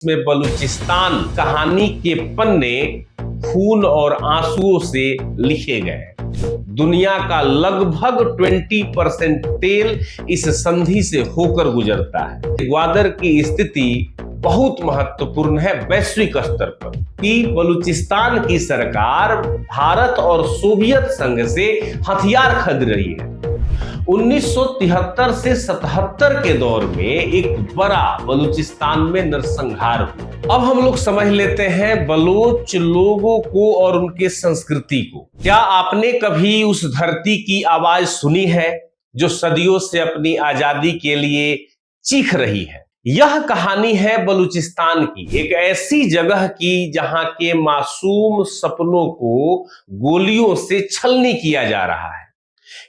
में बलूचिस्तान कहानी के पन्ने खून और आंसुओं से लिखे गए। दुनिया का लगभग 20% तेल इस संधि से होकर गुजरता है। ग्वादर की स्थिति बहुत महत्वपूर्ण है वैश्विक स्तर पर कि बलूचिस्तान की सरकार भारत और सोवियत संघ से हथियार खरीद रही है। 1973 से 77 के दौर में एक बड़ा बलूचिस्तान में नरसंहार हुआ। अब हम लोग समझ लेते हैं बलोच लोगों को और उनके संस्कृति को। क्या आपने कभी उस धरती की आवाज सुनी है जो सदियों से अपनी आजादी के लिए चीख रही है? यह कहानी है बलूचिस्तान की, एक ऐसी जगह की जहां के मासूम सपनों को गोलियों से छलनी किया जा रहा है।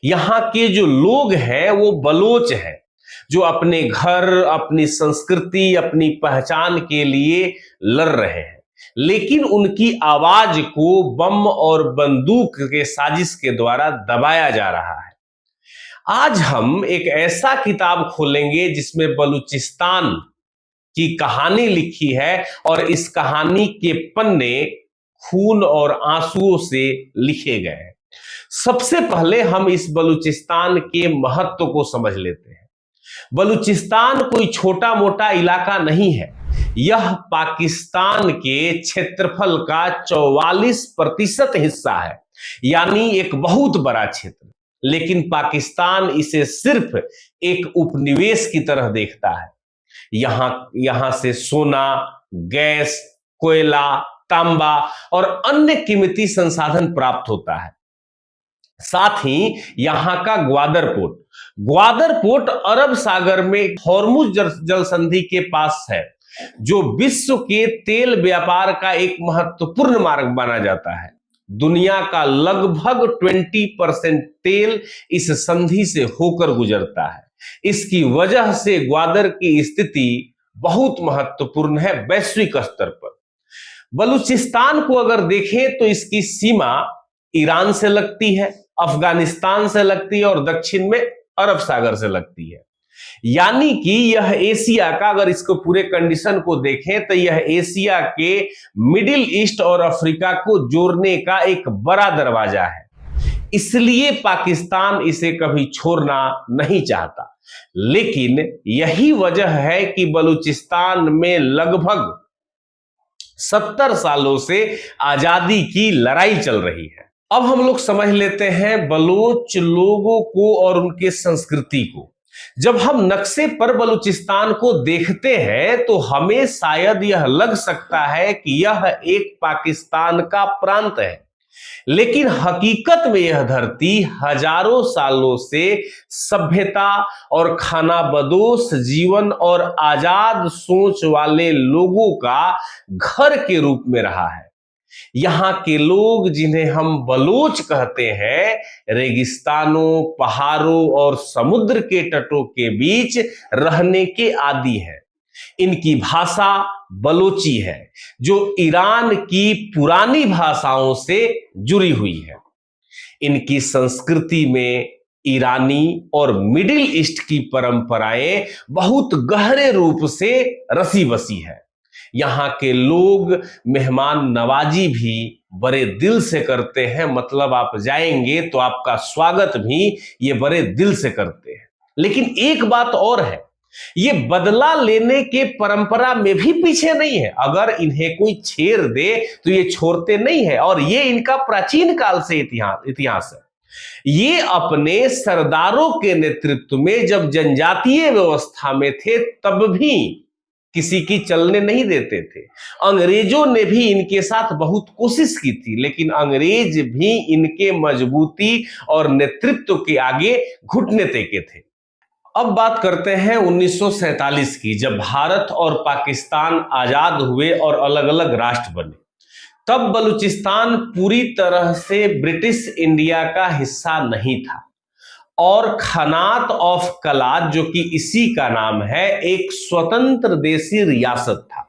यहाँ के जो लोग हैं वो बलोच हैं जो अपने घर, अपनी संस्कृति, अपनी पहचान के लिए लड़ रहे हैं, लेकिन उनकी आवाज को बम और बंदूक के साजिश के द्वारा दबाया जा रहा है। आज हम एक ऐसा किताब खोलेंगे जिसमें बलूचिस्तान की कहानी लिखी है और इस कहानी के पन्ने खून और आंसुओं से लिखे गए हैं। सबसे पहले हम इस बलूचिस्तान के महत्व को समझ लेते हैं। बलूचिस्तान कोई छोटा मोटा इलाका नहीं है। यह पाकिस्तान के क्षेत्रफल का 44% हिस्सा है, यानी एक बहुत बड़ा क्षेत्र। लेकिन पाकिस्तान इसे सिर्फ एक उपनिवेश की तरह देखता है। यहां से सोना, गैस, कोयला, तांबा और अन्य कीमती संसाधन प्राप्त होता है। साथ ही यहां का ग्वादर पोर्ट अरब सागर में हॉर्मुज जल संधि के पास है, जो विश्व के तेल व्यापार का एक महत्वपूर्ण मार्ग माना जाता है। दुनिया का लगभग 20% तेल इस संधि से होकर गुजरता है। इसकी वजह से ग्वादर की स्थिति बहुत महत्वपूर्ण है वैश्विक स्तर पर। बलूचिस्तान को अगर देखें तो इसकी सीमा ईरान से लगती है, अफगानिस्तान से लगती है और दक्षिण में अरब सागर से लगती है। यानी कि यह एशिया का, अगर इसको पूरे कंडीशन को देखें तो यह एशिया के मिडिल ईस्ट और अफ्रीका को जोड़ने का एक बड़ा दरवाजा है। इसलिए पाकिस्तान इसे कभी छोड़ना नहीं चाहता। लेकिन यही वजह है कि बलूचिस्तान में लगभग 70 सालों से आजादी की लड़ाई चल रही है। अब हम लोग समझ लेते हैं बलोच लोगों को और उनके संस्कृति को। जब हम नक्शे पर बलूचिस्तान को देखते हैं तो हमें शायद यह लग सकता है कि यह एक पाकिस्तान का प्रांत है, लेकिन हकीकत में यह धरती हजारों सालों से सभ्यता और खानाबदोश जीवन और आजाद सोच वाले लोगों का घर के रूप में रहा है। यहाँ के लोग, जिन्हें हम बलोच कहते हैं, रेगिस्तानों, पहाड़ों और समुद्र के तटों के बीच रहने के आदी हैं। इनकी भाषा बलोची है, जो ईरान की पुरानी भाषाओं से जुड़ी हुई है। इनकी संस्कृति में ईरानी और मिडिल ईस्ट की परंपराएं बहुत गहरे रूप से रसी बसी है। यहाँ के लोग मेहमान नवाजी भी बड़े दिल से करते हैं, मतलब आप जाएंगे तो आपका स्वागत भी ये बड़े दिल से करते हैं। लेकिन एक बात और है, ये बदला लेने के परंपरा में भी पीछे नहीं है। अगर इन्हें कोई छेड़ दे तो ये छोड़ते नहीं है, और ये इनका प्राचीन काल से इतिहास है। ये अपने सरदारों के नेतृत्व में जब जनजातीय व्यवस्था में थे तब भी किसी की चलने नहीं देते थे। अंग्रेजों ने भी इनके साथ बहुत कोशिश की थी, लेकिन अंग्रेज भी इनके मजबूती और नेतृत्व के आगे घुटने टेके थे। अब बात करते हैं 1947 की, जब भारत और पाकिस्तान आजाद हुए और अलग अलग राष्ट्र बने। तब बलूचिस्तान पूरी तरह से ब्रिटिश इंडिया का हिस्सा नहीं था, और खनात ऑफ कलात, जो कि इसी का नाम है, एक स्वतंत्र देशी रियासत था।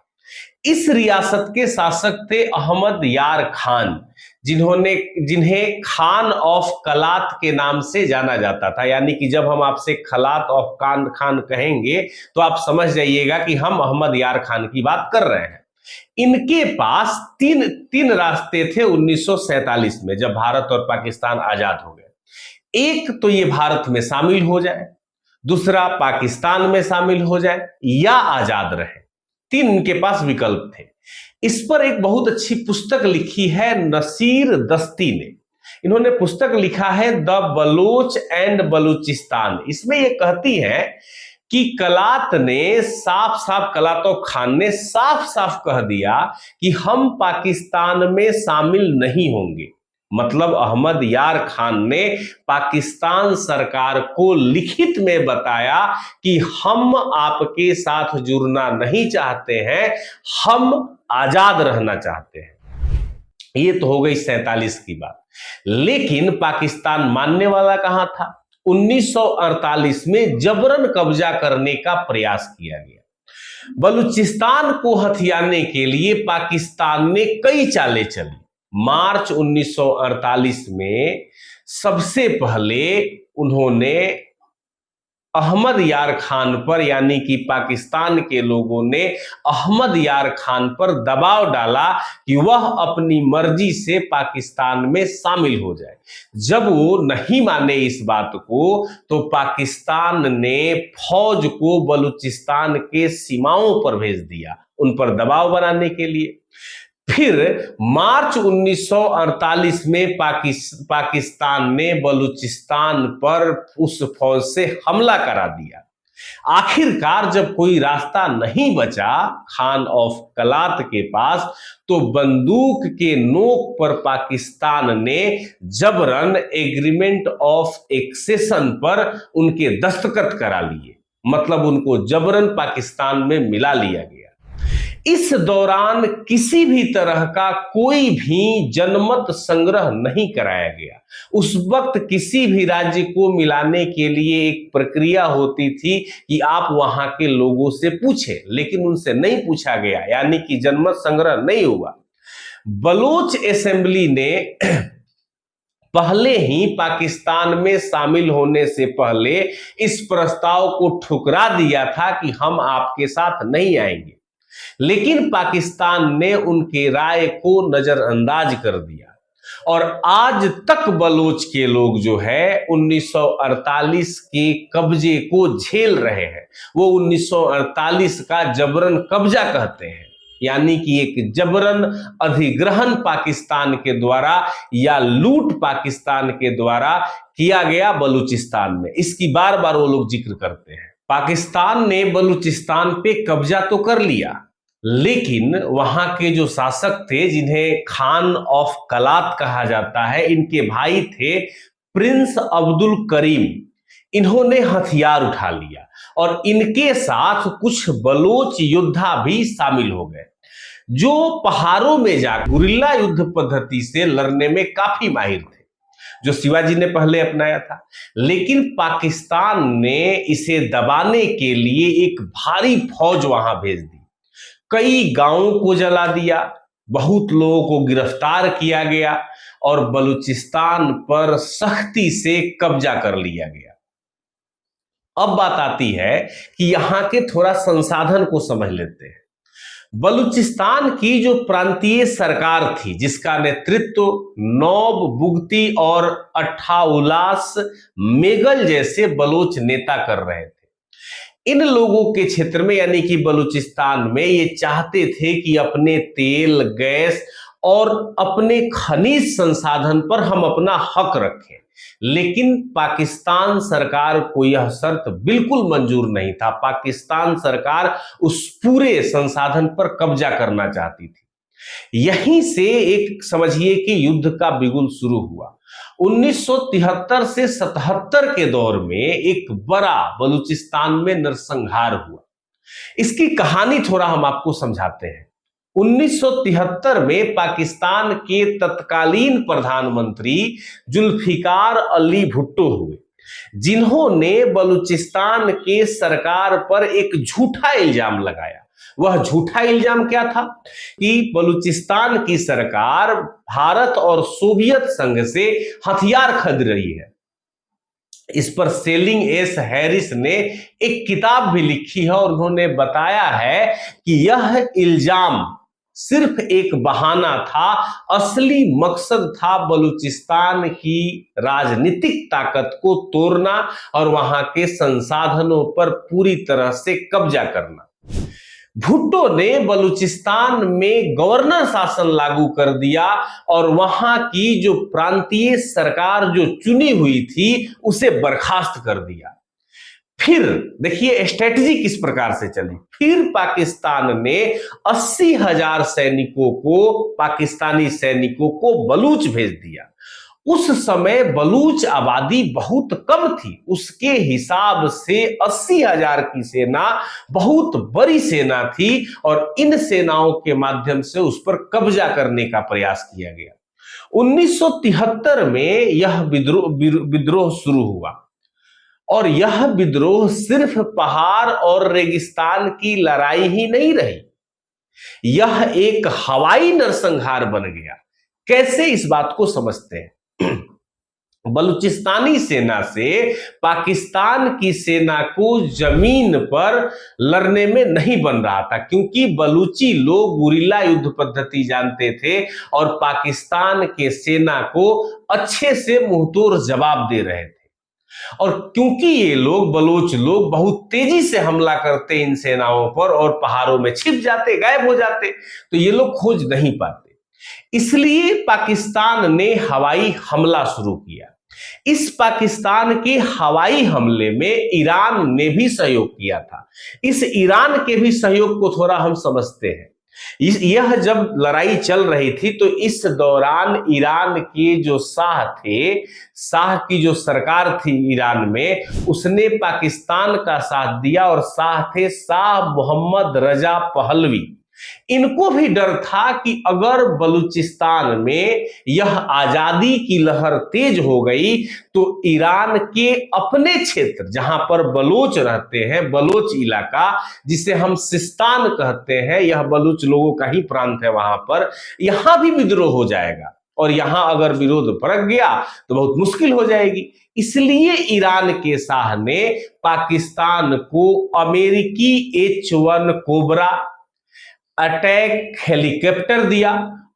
इस रियासत के शासक थे अहमद यार खान, जिन्हें खान ऑफ कलात के नाम से जाना जाता था। यानी कि जब हम आपसे खलात ऑफ खान कहेंगे तो आप समझ जाइएगा कि हम अहमद यार खान की बात कर रहे हैं। इनके पास तीन तीन रास्ते थे 1947 में, जब भारत और पाकिस्तान आजाद हो गए। एक तो ये भारत में शामिल हो जाए, दूसरा पाकिस्तान में शामिल हो जाए, या आजाद रहे। तीन इनके पास विकल्प थे। इस पर एक बहुत अच्छी पुस्तक लिखी है नसीर दस्ती ने। इन्होंने पुस्तक लिखा है द बलोच एंड बलूचिस्तान। इसमें यह कहती है कि कलातो खान ने साफ साफ कह दिया कि हम पाकिस्तान में शामिल नहीं होंगे। मतलब अहमद यार खान ने पाकिस्तान सरकार को लिखित में बताया कि हम आपके साथ जुड़ना नहीं चाहते हैं, हम आजाद रहना चाहते हैं। ये तो हो गई 47 की बात। लेकिन पाकिस्तान मानने वाला कहां था? 1948 में जबरन कब्जा करने का प्रयास किया गया। बलूचिस्तान को हथियाने के लिए पाकिस्तान ने कई चालें चली। मार्च 1948 में सबसे पहले उन्होंने अहमद यार खान पर, यानी कि पाकिस्तान के लोगों ने अहमद यार खान पर दबाव डाला कि वह अपनी मर्जी से पाकिस्तान में शामिल हो जाए। जब वो नहीं माने इस बात को, तो पाकिस्तान ने फौज को बलूचिस्तान के सीमाओं पर भेज दिया, उन पर दबाव बनाने के लिए। फिर मार्च 1948 में पाकिस्तान ने बलूचिस्तान पर उस फौज से हमला करा दिया। आखिरकार जब कोई रास्ता नहीं बचा खान ऑफ कलात के पास, तो बंदूक के नोक पर पाकिस्तान ने जबरन एग्रीमेंट ऑफ एक्सेशन पर उनके दस्तखत करा लिए। मतलब उनको जबरन पाकिस्तान में मिला लिया गया। इस दौरान किसी भी तरह का कोई भी जनमत संग्रह नहीं कराया गया। उस वक्त किसी भी राज्य को मिलाने के लिए एक प्रक्रिया होती थी कि आप वहां के लोगों से पूछें, लेकिन उनसे नहीं पूछा गया, यानी कि जनमत संग्रह नहीं हुआ। बलोच असेंबली ने पहले ही पाकिस्तान में शामिल होने से पहले इस प्रस्ताव को ठुकरा दिया था कि हम आपके साथ नहीं आएंगे, लेकिन पाकिस्तान ने उनके राय को नजरअंदाज कर दिया। और आज तक बलोच के लोग जो है 1948 के कब्जे को झेल रहे हैं। वो 1948 का जबरन कब्जा कहते हैं, यानी कि एक जबरन अधिग्रहण पाकिस्तान के द्वारा या लूट पाकिस्तान के द्वारा किया गया बलूचिस्तान में। इसकी बार बार वो लोग जिक्र करते हैं। पाकिस्तान ने बलूचिस्तान पे कब्जा तो कर लिया, लेकिन वहां के जो शासक थे, जिन्हें खान ऑफ कलात कहा जाता है, इनके भाई थे प्रिंस अब्दुल करीम। इन्होंने हथियार उठा लिया और इनके साथ कुछ बलोच योद्धा भी शामिल हो गए, जो पहाड़ों में जाकर गुरिल्ला युद्ध पद्धति से लड़ने में काफी माहिर थे, जो शिवाजी ने पहले अपनाया था। लेकिन पाकिस्तान ने इसे दबाने के लिए एक भारी फौज वहां भेज दी। कई गांवों को जला दिया, बहुत लोगों को गिरफ्तार किया गया और बलूचिस्तान पर सख्ती से कब्जा कर लिया गया। अब बात आती है कि यहां के थोड़ा संसाधन को समझ लेते हैं। बलूचिस्तान की जो प्रांतीय सरकार थी, जिसका नेतृत्व नौब बुगती और अठाउलास मेगल जैसे बलोच नेता कर रहे थे, इन लोगों के क्षेत्र में यानी कि बलूचिस्तान में ये चाहते थे कि अपने तेल, गैस और अपने खनिज संसाधन पर हम अपना हक रखें। लेकिन पाकिस्तान सरकार को यह शर्त बिल्कुल मंजूर नहीं था। पाकिस्तान सरकार उस पूरे संसाधन पर कब्जा करना चाहती थी। यहीं से एक समझिए कि युद्ध का बिगुल शुरू हुआ। 1973 से 77 के दौर में एक बड़ा बलूचिस्तान में नरसंहार हुआ। इसकी कहानी थोड़ा हम आपको समझाते हैं। 1973 में पाकिस्तान के तत्कालीन प्रधानमंत्री जुल्फिकार अली भुट्टो हुए, जिन्होंने बलूचिस्तान के सरकार पर एक झूठा इल्जाम लगाया। वह झूठा इल्जाम क्या था कि बलूचिस्तान की सरकार भारत और सोवियत संघ से हथियार खरीद रही है। इस पर सेलिंग एस हैरिस ने एक किताब भी लिखी है और उन्होंने बताया है कि यह इल्जाम सिर्फ एक बहाना था, असली मकसद था बलूचिस्तान की राजनीतिक ताकत को तोड़ना और वहां के संसाधनों पर पूरी तरह से कब्जा करना। भुट्टो ने बलूचिस्तान में गवर्नर शासन लागू कर दिया और वहां की जो प्रांतीय सरकार जो चुनी हुई थी उसे बर्खास्त कर दिया। फिर देखिए स्ट्रेटजी किस प्रकार से चली। फिर पाकिस्तान ने 80,000 सैनिकों को, पाकिस्तानी सैनिकों को बलूच भेज दिया। उस समय बलूच आबादी बहुत कम थी, उसके हिसाब से 80,000 की सेना बहुत बड़ी सेना थी और इन सेनाओं के माध्यम से उस पर कब्जा करने का प्रयास किया गया। 1973 में यह विद्रोह शुरू हुआ और यह विद्रोह सिर्फ पहाड़ और रेगिस्तान की लड़ाई ही नहीं रही, यह एक हवाई नरसंहार बन गया। कैसे, इस बात को समझते हैं। बलूचिस्तानी सेना से पाकिस्तान की सेना को जमीन पर लड़ने में नहीं बन रहा था, क्योंकि बलूची लोग गुरिल्ला युद्ध पद्धति जानते थे और पाकिस्तान के सेना को अच्छे से मुंहतोड़ जवाब दे रहे थे। और क्योंकि ये लोग, बलूच लोग, बहुत तेजी से हमला करते इन सेनाओं पर और पहाड़ों में छिप जाते, गायब हो जाते, तो ये लोग खोज नहीं पाते। इसलिए पाकिस्तान ने हवाई हमला शुरू किया। इस पाकिस्तान के हवाई हमले में ईरान ने भी सहयोग किया था। इस ईरान के भी सहयोग को थोड़ा हम समझते हैं। यह जब लड़ाई चल रही थी तो इस दौरान ईरान के जो शाह थे, शाह की जो सरकार थी ईरान में, उसने पाकिस्तान का साथ दिया और शाह थे शाह मोहम्मद रजा पहलवी। इनको भी डर था कि अगर बलूचिस्तान में यह आजादी की लहर तेज हो गई तो ईरान के अपने क्षेत्र जहां पर बलोच रहते हैं, बलोच इलाका जिसे हम सिस्तान कहते हैं, यह बलूच लोगों का ही प्रांत है, वहां पर यहां भी विद्रोह हो जाएगा और यहां अगर विरोध भड़क गया तो बहुत मुश्किल हो जाएगी। इसलिए ईरान के शाह ने पाकिस्तान को अमेरिकी H-1 कोबरा अटैक हेलीकॉप्टर दिया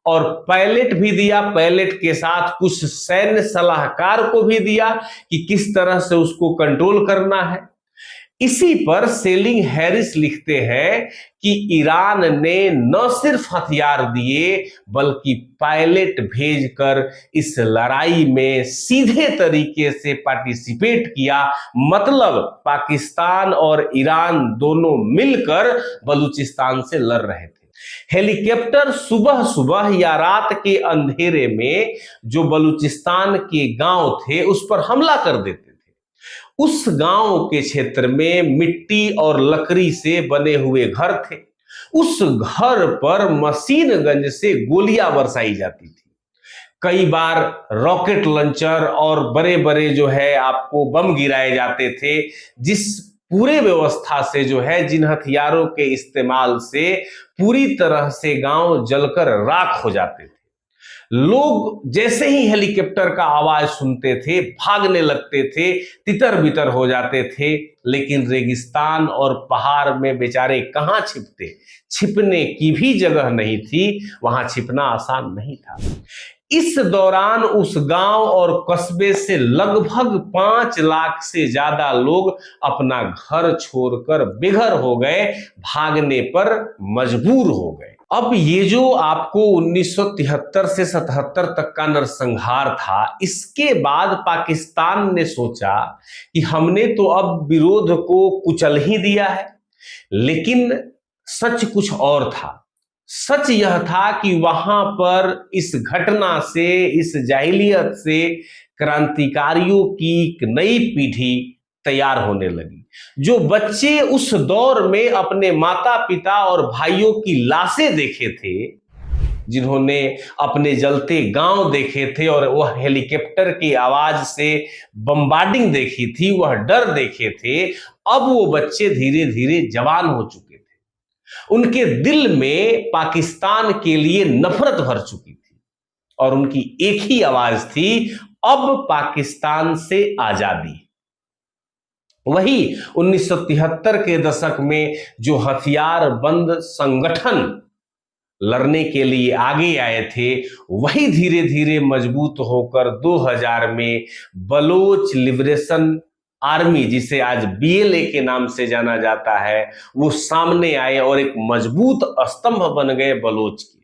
और पायलट भी दिया। पायलट के साथ कुछ सैन्य सलाहकार को भी दिया कि किस तरह से उसको कंट्रोल करना है। इसी पर सेलिंग हैरिस लिखते हैं कि ईरान ने न सिर्फ हथियार दिए बल्कि पायलट भेजकर इस लड़ाई में सीधे तरीके से पार्टिसिपेट किया। मतलब पाकिस्तान और ईरान दोनों मिलकर बलूचिस्तान से लड़ रहे थे। हेलीकॉप्टर सुबह सुबह या रात के अंधेरे में जो बलूचिस्तान के गांव थे उस पर हमला कर देते। उस गांव के क्षेत्र में मिट्टी और लकड़ी से बने हुए घर थे। उस घर पर मशीन गन से गोलियां बरसाई जाती थी। कई बार रॉकेट लॉन्चर और बड़े बड़े जो है आपको बम गिराए जाते थे, जिस पूरे व्यवस्था से जो है, जिन हथियारों के इस्तेमाल से पूरी तरह से गांव जलकर राख हो जाते थे। लोग जैसे ही हेलीकॉप्टर का आवाज सुनते थे भागने लगते थे, तितर बितर हो जाते थे। लेकिन रेगिस्तान और पहाड़ में बेचारे कहां छिपते, छिपने की भी जगह नहीं थी, वहां छिपना आसान नहीं था। इस दौरान उस गांव और कस्बे से लगभग 5 लाख से ज्यादा लोग अपना घर छोड़कर बेघर हो गए, भागने पर मजबूर हो गए। अब ये जो आपको 1973 से 77 तक का नरसंहार था, इसके बाद पाकिस्तान ने सोचा कि हमने तो अब विरोध को कुचल ही दिया है। लेकिन सच कुछ और था। सच यह था कि वहां पर इस घटना से, इस जाहिलियत से क्रांतिकारियों की एक नई पीढ़ी तैयार होने लगी। जो बच्चे उस दौर में अपने माता पिता और भाइयों की लाशें देखे थे, जिन्होंने अपने जलते गांव देखे थे और वह हेलीकॉप्टर की आवाज से बम्बार्डिंग देखी थी, वह डर देखे थे, अब वो बच्चे धीरे धीरे जवान हो चुके थे। उनके दिल में पाकिस्तान के लिए नफरत भर चुकी थी और उनकी एक ही आवाज थी, अब पाकिस्तान से आजादी। वही 1973 के दशक में जो हथियार बंद संगठन लड़ने के लिए आगे आए थे, वही धीरे धीरे मजबूत होकर 2000 में बलोच लिबरेशन आर्मी, जिसे आज बीएलए के नाम से जाना जाता है, वो सामने आए और एक मजबूत स्तंभ बन गए बलोच के।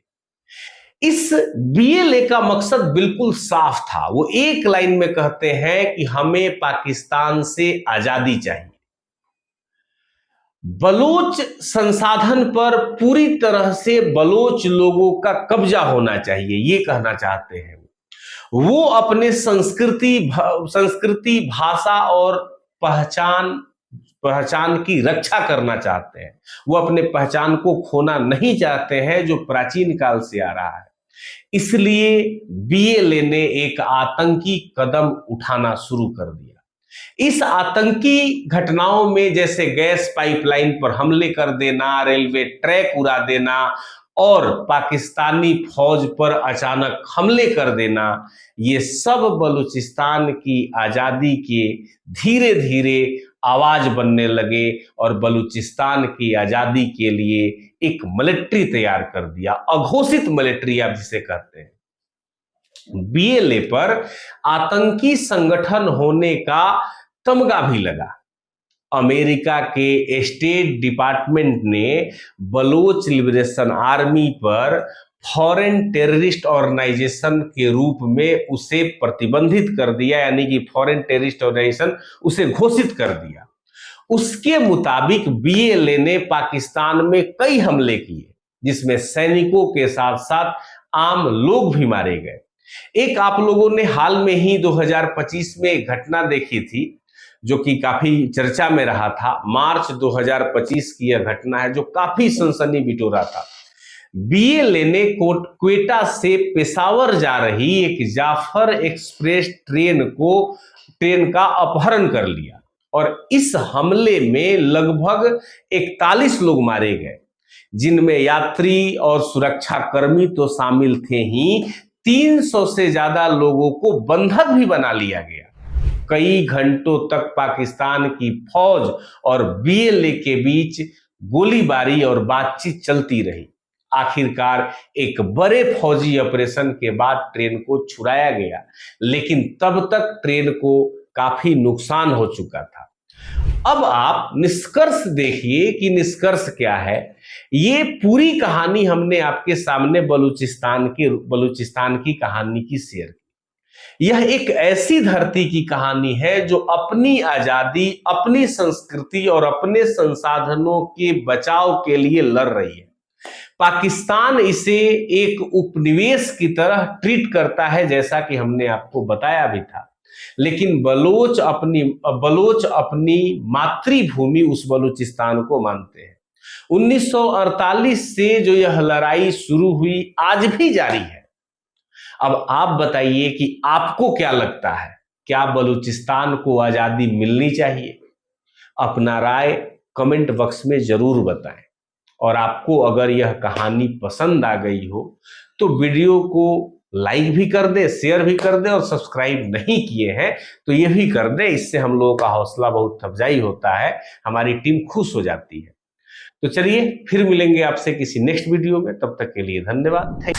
इस बीएलए का मकसद बिल्कुल साफ था। वो एक लाइन में कहते हैं कि हमें पाकिस्तान से आजादी चाहिए। बलोच संसाधन पर पूरी तरह से बलोच लोगों का कब्जा होना चाहिए, ये कहना चाहते हैं। वो अपने संस्कृति, भाषा और पहचान की रक्षा करना चाहते हैं। वो अपने पहचान को खोना नहीं चाहते हैं, जो प्राचीन काल से आ रहा है। इसलिए बीएलए ने एक आतंकी कदम उठाना शुरू कर दिया। इस आतंकी घटनाओं में जैसे गैस पाइपलाइन पर हमले कर देना, रेलवे ट्रैक उड़ा देना और पाकिस्तानी फौज पर अचानक हमले कर देना, ये सब बलूचिस्तान की आजादी के धीरे धीरे आवाज बनने लगे और बलूचिस्तान की आजादी के लिए एक मिलिट्री तैयार कर दिया, अघोषित मिलिट्री आप जिसे कहते हैं। बीएलए पर आतंकी संगठन होने का तमगा भी लगा। अमेरिका के स्टेट डिपार्टमेंट ने बलोच लिबरेशन आर्मी पर फॉरेन टेररिस्ट ऑर्गेनाइजेशन के रूप में उसे प्रतिबंधित कर दिया, यानी कि फॉरेन टेररिस्ट ऑर्गेनाइजेशन उसे घोषित कर दिया। उसके मुताबिक बीएलए ने पाकिस्तान में कई हमले किए, जिसमें सैनिकों के साथ साथ आम लोग भी मारे गए। एक आप लोगों ने हाल में ही 2025 में एक घटना देखी थी जो कि काफी चर्चा में रहा था। मार्च 2025 की यह घटना है जो काफी सनसनी बिटोरा था। बीएलए ने क्वेटा से पेशावर जा रही एक जाफर एक्सप्रेस ट्रेन का अपहरण कर लिया और इस हमले में लगभग 41 लोग मारे गए, जिनमें यात्री और सुरक्षा कर्मी तो शामिल थे ही, 300 से ज्यादा लोगों को बंधक भी बना लिया गया। कई घंटों तक पाकिस्तान की फौज और बीएलए के बीच गोलीबारी और बातचीत चलती रही। आखिरकार एक बड़े फौजी ऑपरेशन के बाद ट्रेन को छुड़ाया गया, लेकिन तब तक ट्रेन को काफी नुकसान हो चुका था। अब आप निष्कर्ष देखिए कि निष्कर्ष क्या है। ये पूरी कहानी हमने आपके सामने बलूचिस्तान की कहानी की शेयर की। यह एक ऐसी धरती की कहानी है जो अपनी आजादी, अपनी संस्कृति और अपने संसाधनों के बचाव के लिए लड़ रही है। पाकिस्तान इसे एक उपनिवेश की तरह ट्रीट करता है, जैसा कि हमने आपको बताया भी था, लेकिन बलोच अपनी मातृभूमि उस बलूचिस्तान को मानते हैं। 1948 से जो यह लड़ाई शुरू हुई आज भी जारी है। अब आप बताइए कि आपको क्या लगता है, क्या बलूचिस्तान को आजादी मिलनी चाहिए? अपना राय कमेंट बॉक्स में जरूर बताएं। और आपको अगर यह कहानी पसंद आ गई हो तो वीडियो को लाइक भी कर दे, शेयर भी कर दे, और सब्सक्राइब नहीं किए हैं तो यह भी कर दे। इससे हम लोगों का हौसला बहुत अफजाई होता है, हमारी टीम खुश हो जाती है। तो चलिए फिर मिलेंगे आपसे किसी नेक्स्ट वीडियो में, तब तक के लिए धन्यवाद।